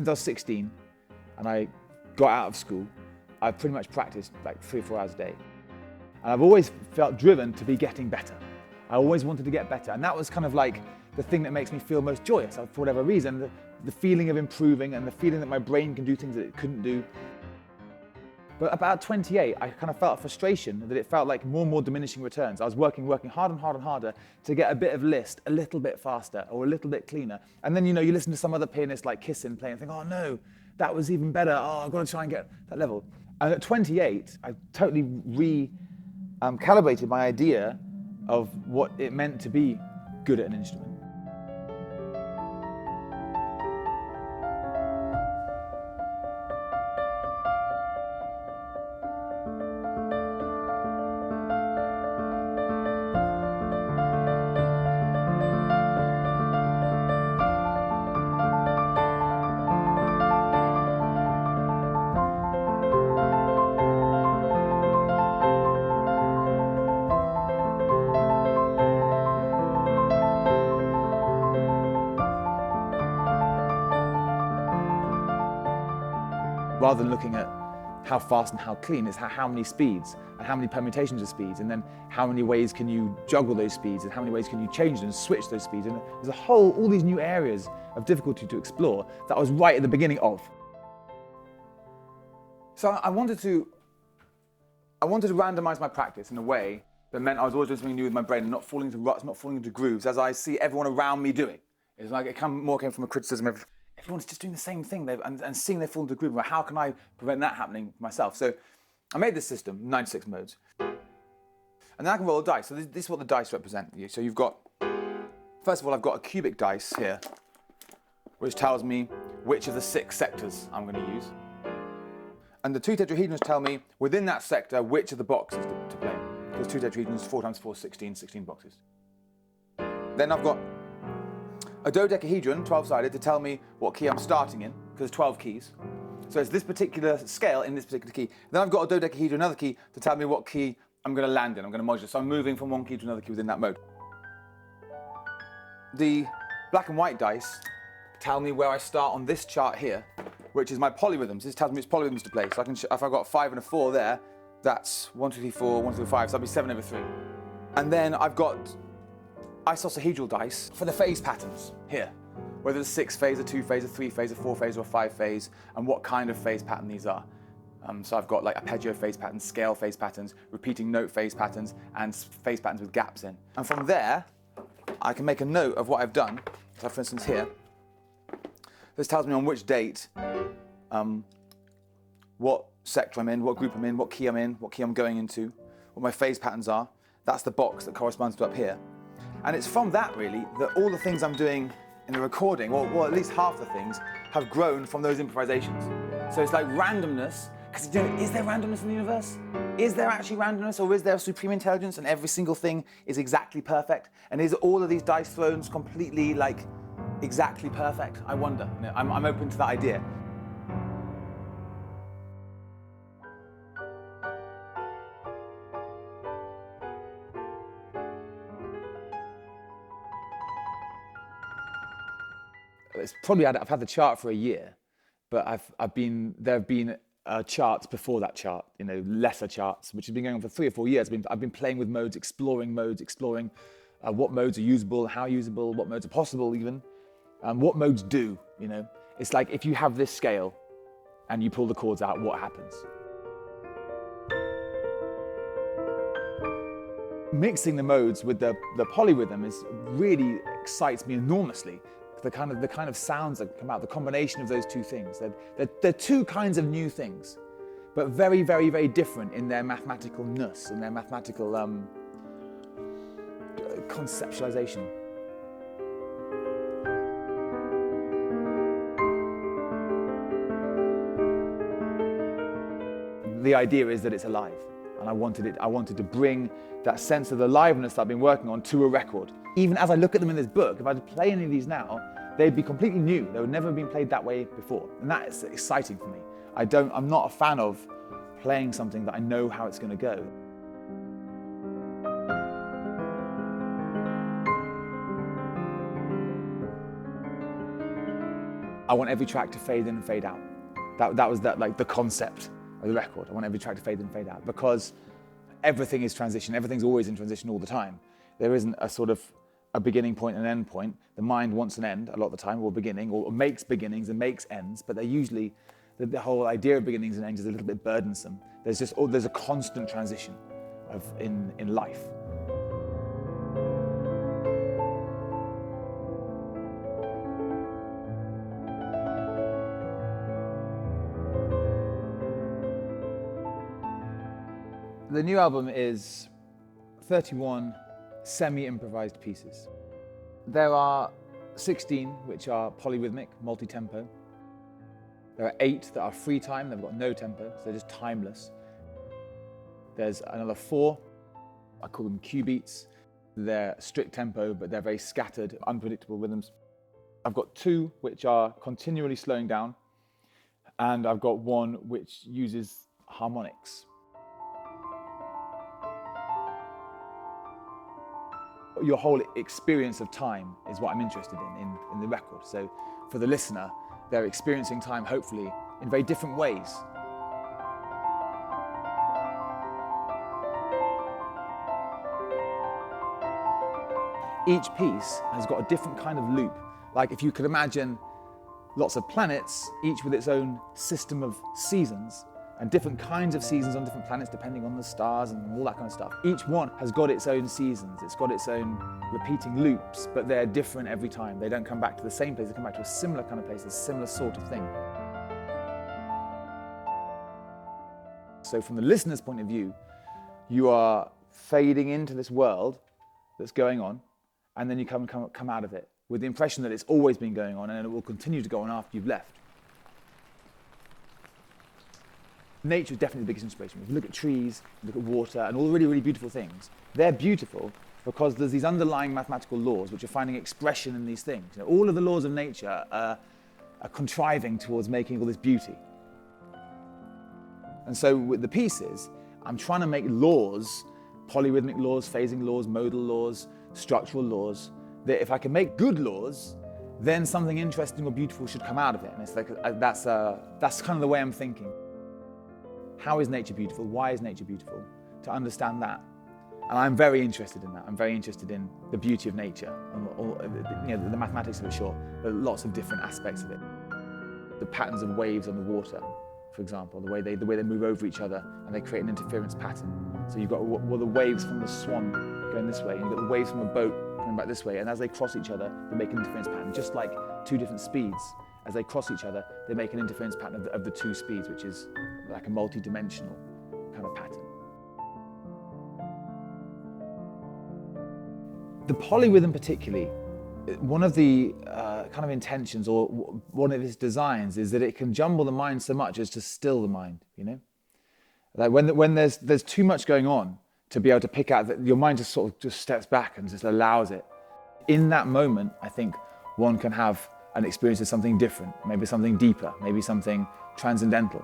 since I was 16 and I got out of school, I've pretty much practiced like 3 or 4 hours a day. And I've always felt driven to be getting better. I always wanted to get better. And that was kind of like the thing that makes me feel most joyous for whatever reason, the feeling of improving and the feeling that my brain can do things that it couldn't do. But about 28, I kind of felt a frustration that it felt like more and more diminishing returns. I was working harder and harder and harder to get a bit of list a little bit faster or a little bit cleaner. And then, you listen to some other pianist like Kissin playing and think, oh no, that was even better. Oh, I've got to try and get that level. And at 28, I totally recalibrated my idea of what it meant to be good at an instrument. Rather than looking at how fast and how clean, it's how many speeds and how many permutations of speeds, and then how many ways can you juggle those speeds and how many ways can you change and switch those speeds. And there's all these new areas of difficulty to explore that I was right at the beginning of. So I wanted to randomize my practice in a way that meant I was always doing something new with my brain and not falling into ruts, not falling into grooves, as I see everyone around me doing. It's like it more came from a criticism of everyone's just doing the same thing and seeing they fall into a groove. How can I prevent that happening myself? So I made this system, 96 modes. And then I can roll a dice. So this is what the dice represent you. So you've got, first of all, I've got a cubic dice here, which tells me which of the 6 sectors I'm going to use. And the 2 tetrahedrons tell me, within that sector, which of the boxes to play. Because 2 tetrahedrons, 4 times 4 is 16 boxes. Then I've got a dodecahedron, 12-sided, to tell me what key I'm starting in, because there's 12 keys. So it's this particular scale in this particular key. Then I've got a dodecahedron, another key, to tell me what key I'm going to land in. I'm going to modulate. So I'm moving from one key to another key within that mode. The black and white dice tell me where I start on this chart here, which is my polyrhythms. This tells me which polyrhythms to play. So if I've got 5 and a 4 there, that's 1, 2, 3, 4, 1, 2, 3, 5, so that'll be 7 over 3. And then I've got isosahedral dice for the phase patterns here, whether it's 6-phase, a 2-phase, a 3-phase, a 4-phase, or a 5-phase, and what kind of phase pattern these are. So I've got like arpeggio phase patterns, scale phase patterns, repeating note phase patterns, and phase patterns with gaps in. And from there, I can make a note of what I've done. So for instance here, this tells me on which date, what sector I'm in, what group I'm in, what key I'm in, what key I'm going into, what my phase patterns are. That's the box that corresponds to up here. And it's from that, really, that all the things I'm doing in the recording, or at least half the things, have grown from those improvisations. So it's like randomness, because is there randomness in the universe? Is there actually randomness, or is there a supreme intelligence and every single thing is exactly perfect? And is all of these dice throws completely, exactly perfect? I wonder. I'm open to that idea. I've had the chart for a year, but there have been charts before that chart, lesser charts, which have been going on for 3 or 4 years. I've been playing with modes, exploring what modes are usable, how usable, what modes are possible even, what modes do, It's like if you have this scale and you pull the chords out, what happens? Mixing the modes with the polyrhythm really excites me enormously. The kind of sounds that come out, the combination of those two things. They're 2 kinds of new things, but very, very, very different in their mathematicalness and their mathematical conceptualization. The idea is that it's alive, and I wanted to bring that sense of aliveness that I've been working on to a record. Even as I look at them in this book, if I play any of these now, they'd be completely new. They would never have been played that way before. And that is exciting for me. I'm not a fan of playing something that I know how it's going to go. I want every track to fade in and fade out. That was like the concept of the record. I want every track to fade in and fade out because everything is transition. Everything's always in transition all the time. There isn't a sort of a beginning point and an end point. The mind wants an end a lot of the time, or beginning, or makes beginnings and makes ends, but they're usually, the whole idea of beginnings and ends is a little bit burdensome. There's a constant transition in life. The new album is 31 semi-improvised pieces. There are 16 which are polyrhythmic, multi-tempo. There are 8 that are free time, they've got no tempo, so they're just timeless. There's another 4, I call them Q beats. They're strict tempo, but they're very scattered, unpredictable rhythms. I've got 2 which are continually slowing down, and I've got 1 which uses harmonics. Your whole experience of time is what I'm interested in the record. So for the listener, they're experiencing time, hopefully, in very different ways. Each piece has got a different kind of loop. Like if you could imagine lots of planets, each with its own system of seasons, and different kinds of seasons on different planets depending on the stars and all that kind of stuff. Each one has got its own seasons, it's got its own repeating loops, but they're different every time. They don't come back to the same place, they come back to a similar kind of place, a similar sort of thing. So from the listener's point of view, you are fading into this world that's going on, and then you come out of it with the impression that it's always been going on and it will continue to go on after you've left. Nature is definitely the biggest inspiration. If you look at trees, look at water, and all the really, really beautiful things, they're beautiful because there's these underlying mathematical laws which are finding expression in these things. You know, all of the laws of nature are contriving towards making all this beauty. And so with the pieces, I'm trying to make laws, polyrhythmic laws, phasing laws, modal laws, structural laws, that if I can make good laws, then something interesting or beautiful should come out of it. And it's like that's kind of the way I'm thinking. How is nature beautiful? Why is nature beautiful? To understand that. And I'm very interested in that. I'm very interested in the beauty of nature, and the mathematics of it, sure, but lots of different aspects of it. The patterns of waves on the water, for example, the way they move over each other and they create an interference pattern. So you've got the waves from the swan going this way, and you've got the waves from a boat coming back this way, and as they cross each other, they make an interference pattern, just like 2 different speeds. As they cross each other, they make an interference pattern of the 2 speeds, which is like a multi-dimensional kind of pattern. The polyrhythm particularly, one of the kind of intentions or one of its designs is that it can jumble the mind so much as to still the mind, you know? Like when there's too much going on to be able to pick out, that your mind just sort of just steps back and just allows it. In that moment, I think one can have an experience of something different, maybe something deeper, maybe something transcendental.